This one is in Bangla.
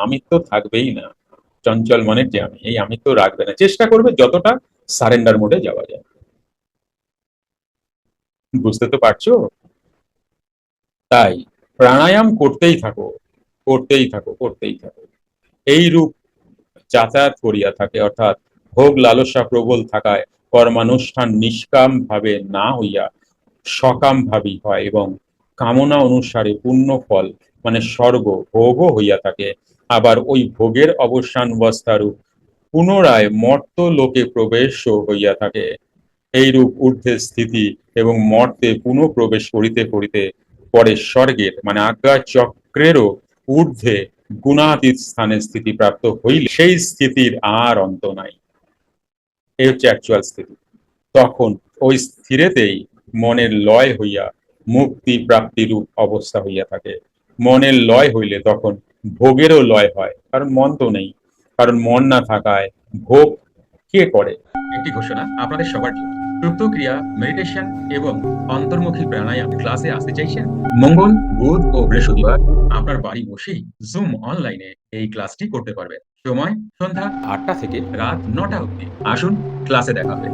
আমিত্ব থাকবেই না। চঞ্চল মনের যে আমি, এই আমিত্ব রাখবে না। চেষ্টা করবে যতটা সারেন্ডার মোডে যাওয়া যায়। বুঝতে তো পারছো? তাই প্রাণায়াম করতেই থাকো, করতেই থাকো, করতেই থাকো। এই রূপ যাতায়াত করিয়া থাকে, অর্থাৎ ভোগ লালসা প্রবল থাকায় কর্মানুষ্ঠান নিষ্কাম ভাবে না হইয়া সকাম ভাবী হয়, এবং কামনা অনুসারে পূর্ণ ফল মানে স্বর্গ ভোগও হইয়া থাকে। আবার ওই ভোগের অবসান অবস্থারূপ পুনরায় মর্ত লোকে প্রবেশও হইয়া থাকে। এইরূপ ঊর্ধ্বে স্থিতি এবং মর্তে পুনঃ প্রবেশ করিতে করিতে পরে স্বর্গের মানে আজ্ঞা চক্রেরও ঊর্ধ্বে গুণাতীত স্থানে স্থিতি প্রাপ্ত হইলে সেই স্থিতির আর অন্ত নাই। এই হচ্ছে অ্যাকচুয়াল স্থিতি। তখন ওই স্থিরেতেই মনের লয় হইয়া মুক্তি প্রাপ্তিরূপ অবস্থা হইয়া থাকে। মনের লয় হইলে তখন ভোগেরও লয় হয়, কারণ মন তো নেই। কারণ মন না থাকায় ভোগ কে করে? একটি ঘোষণা আপনাদের সবার জন্য। সুপ্ত ক্রিয়া, মেডিটেশন এবং অন্তর্মুখী প্রাণায়াম ক্লাসে আসতে চাইছেন? মঙ্গল, বুধ ও বৃহস্পতিবার আপনার বাড়ি বসেই জুম অনলাইনে এই ক্লাসটি করতে পারবেন। সময় সন্ধ্যা ৮টা থেকে রাত ৯টা অবধি। আসুন, ক্লাসে দেখা হবে।